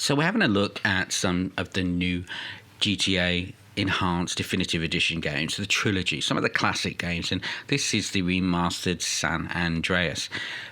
So we're having a look at some of the new GTA Enhanced Definitive Edition games, the Trilogy, some of the classic games, and this is the remastered San Andreas.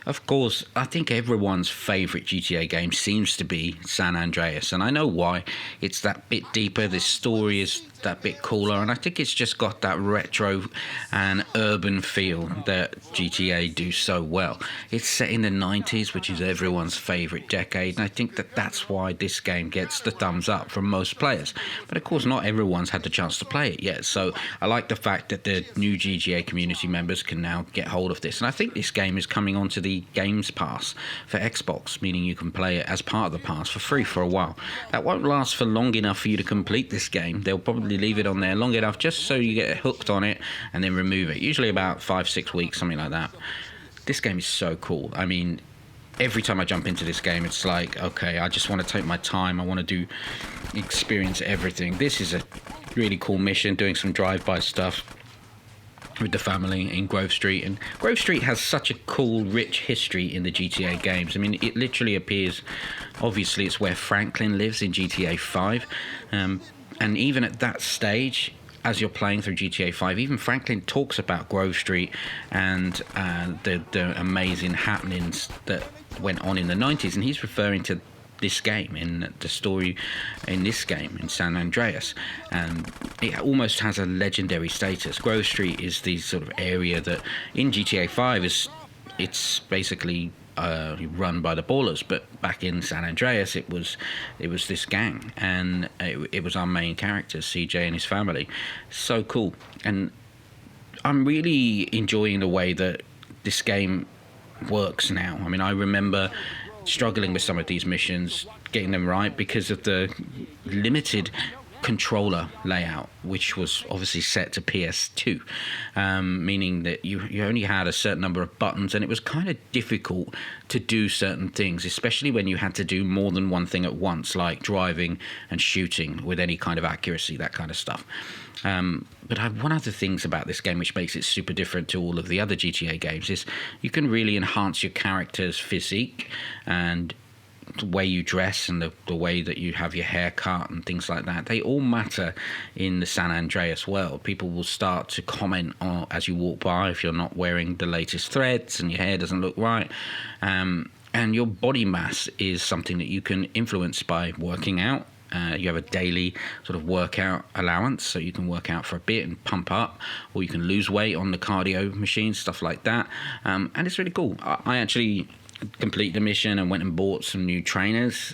Of course, I think everyone's favourite GTA game seems to be San Andreas, and I know why. It's that bit deeper, the story is that bit cooler, and I think it's just got that retro and urban feel that GTA do so well. It's set in the 90s, which is everyone's favourite decade, and I think that that's why this game gets the thumbs up from most players. But of course, not everyone's had the chance to play it yet, so I like the fact that the new GTA community members can now get hold of this, and I think this game is coming onto the Games Pass for Xbox, meaning you can play it as part of the pass for free for a while. That won't last for long enough for you to complete this game. They'll probably leave it on there long enough just so you get hooked on it and then remove it, usually about 5-6 weeks, something like that. This game is so cool. I mean, every time I jump into this game, it's like, okay, I just want to take my time. I want to experience everything. This is a really cool mission, doing some drive-by stuff with the family in Grove Street. And Grove Street has such a cool, rich history in the GTA games. I mean, it literally appears, obviously, it's where Franklin lives in GTA 5. And even at that stage, as you're playing through GTA 5, even Franklin talks about Grove Street and the amazing happenings that went on in the 90s, and he's referring to this game, in the story in this game, in San Andreas, and it almost has a legendary status. Grove Street is the sort of area that in GTA 5 it's basically run by the Ballers, but back in San Andreas it was this gang, and it was our main character, CJ, and his family. So cool, and I'm really enjoying the way that this game works now. I mean, I remember struggling with some of these missions, getting them right because of the limited controller layout, which was obviously set to PS2, meaning that you only had a certain number of buttons, and it was kind of difficult to do certain things, especially when you had to do more than one thing at once, like driving and shooting with any kind of accuracy, that kind of stuff. But one of the things about this game which makes it super different to all of the other GTA games is you can really enhance your character's physique and the way you dress and the way that you have your hair cut and things like that. They all matter in the San Andreas world. People will start to comment on as you walk by if you're not wearing the latest threads and your hair doesn't look right. And your body mass is something that you can influence by working out. You have a daily sort of workout allowance, so you can work out for a bit and pump up, or you can lose weight on the cardio machine, stuff like that. And it's really cool. I actually completed the mission and went and bought some new trainers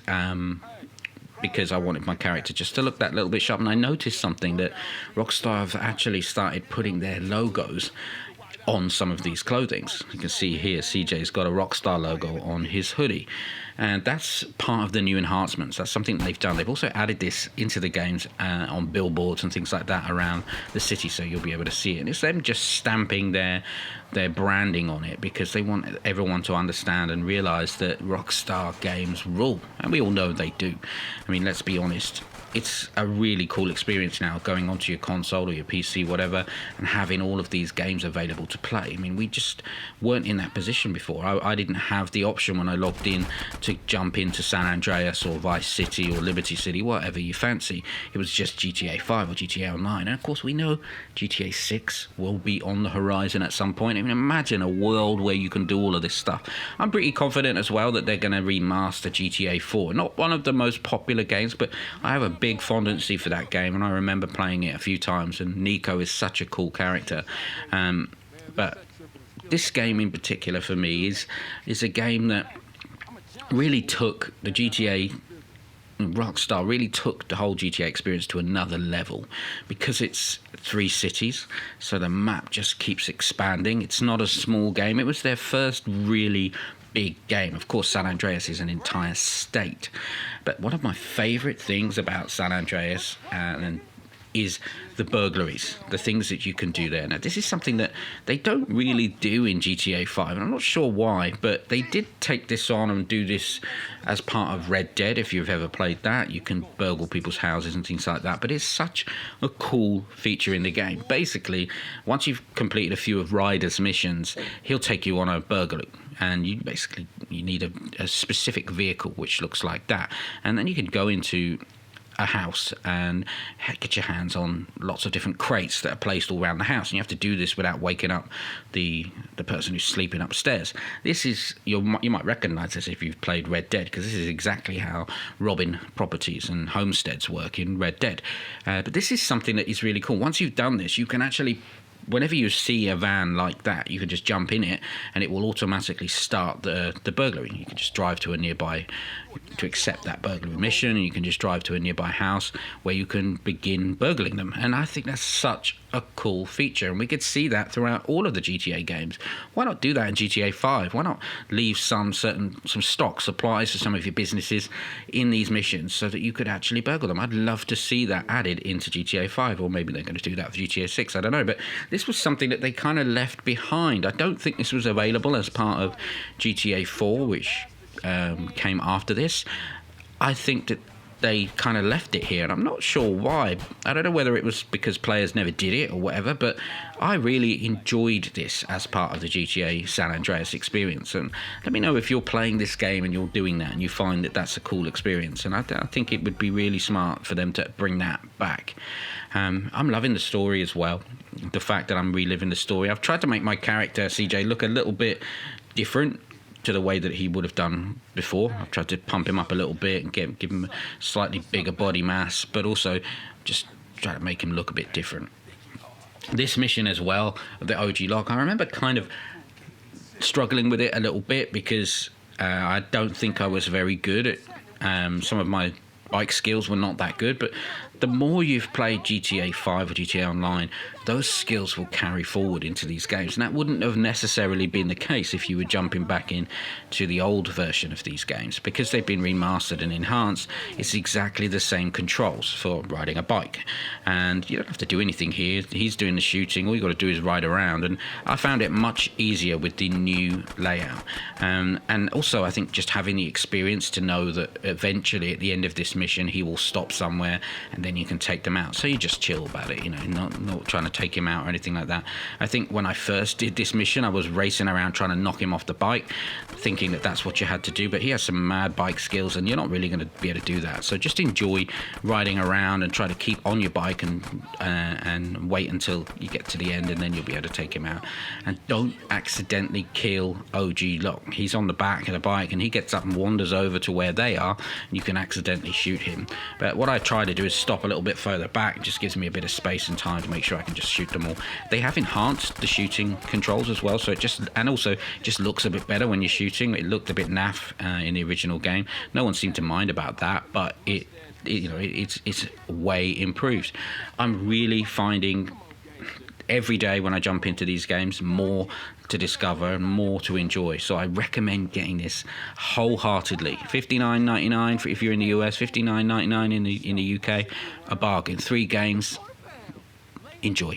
because I wanted my character just to look that little bit sharp. And I noticed something, that Rockstar have actually started putting their logos on some of these clothings. You can see here CJ's got a Rockstar logo on his hoodie, and that's part of the new enhancements. That's something that they've done. They've also added this into the games on billboards and things like that around the city, so you'll be able to see it. And it's them just stamping their branding on it because they want everyone to understand and realize that Rockstar games rule, and we all know they do. I mean, let's be honest, it's a really cool experience now going onto your console or your PC, whatever, and having all of these games available to play. I mean, we just weren't in that position before. I didn't have the option when I logged in to jump into San Andreas or Vice City or Liberty City, whatever you fancy. It was just GTA 5 or GTAOnline. And of course, we know GTA 6 will be on the horizon at some point. I mean, imagine a world where you can do all of this stuff. I'm pretty confident as well that they're going to remaster GTA 4. Not one of the most popular games, but I have a big fondness for that game, and I remember playing it a few times, and Nico is such a cool character. But this game in particular for me is a game that really took the GTA, Rockstar really took the whole GTA experience to another level, because it's 3 cities, so the map just keeps expanding. It's not a small game. It was their first really big game. Of course, San Andreas is an entire state, but one of my favorite things about San Andreas and is the burglaries, the things that you can do there. Now, this is something that they don't really do in GTA 5, and I'm not sure why, but they did take this on and do this as part of Red Dead. If you've ever played that, you can burgle people's houses and things like that, but it's such a cool feature in the game. Basically, once you've completed a few of Ryder's missions, he'll take you on a burglary, and you need a specific vehicle which looks like that, and then you can go into a house and get your hands on lots of different crates that are placed all around the house, and you have to do this without waking up the person who's sleeping upstairs. This is, you might recognize this if you've played Red Dead, because this is exactly how robbing properties and homesteads work in Red Dead. But this is something that is really cool. Once you've done this, you can actually, whenever you see a van like that, you can just jump in it and it will automatically start the burglary. You can just drive to a nearby, to accept that burglary mission, and you can just drive to a nearby house where you can begin burgling them. And I think that's such a cool feature, and we could see that throughout all of the GTA games. Why not do that in GTA 5? Why not leave some stock supplies for some of your businesses in these missions so that you could actually burgle them? I'd love to see that added into GTA 5, or maybe they're going to do that for GTA 6, I don't know. But this was something that they kind of left behind. I don't think this was available as part of GTA 4, which came after this. I think that they kind of left it here, and I'm not sure why. I don't know whether it was because players never did it or whatever, but I really enjoyed this as part of the GTA San Andreas experience. And let me know if you're playing this game and you're doing that and you find that that's a cool experience. And I think it would be really smart for them to bring that back. I'm loving the story as well. The fact that I'm reliving the story. I've tried to make my character, CJ, look a little bit different to the way that he would have done before. I've tried to pump him up a little bit and give him a slightly bigger body mass, but also just try to make him look a bit different. This mission as well, the OG lock, I remember kind of struggling with it a little bit because I don't think I was very good at some of my bike skills were not that good, but the more you've played GTA 5 or GTA Online, those skills will carry forward into these games. And that wouldn't have necessarily been the case if you were jumping back in to the old version of these games. Because they've been remastered and enhanced, it's exactly the same controls for riding a bike. And you don't have to do anything here. He's doing the shooting. All you got to do is ride around. And I found it much easier with the new layout. And also, I think just having the experience to know that eventually at the end of this mission, he will stop somewhere and then you can take them out. So you just chill about it, not trying to take him out or anything like that. I think when I first did this mission, I was racing around trying to knock him off the bike, thinking that that's what you had to do, but he has some mad bike skills and you're not really going to be able to do that. So just enjoy riding around and try to keep on your bike and wait until you get to the end, and then you'll be able to take him out. And don't accidentally kill OG Locke. He's on the back of the bike and he gets up and wanders over to where they are, and you can accidentally shoot him. But what I try to do is stop a little bit further back. It just gives me a bit of space and time to make sure I can just shoot them all. They have enhanced the shooting controls as well, so it just looks a bit better when you're shooting. It looked a bit naff in the original game. No one seemed to mind about that, but it's way improved. I'm really finding every day when I jump into these games more to discover and more to enjoy. So I recommend getting this wholeheartedly. $59.99 if you're in the US, $59.99 in the UK. A bargain. 3 games. Enjoy.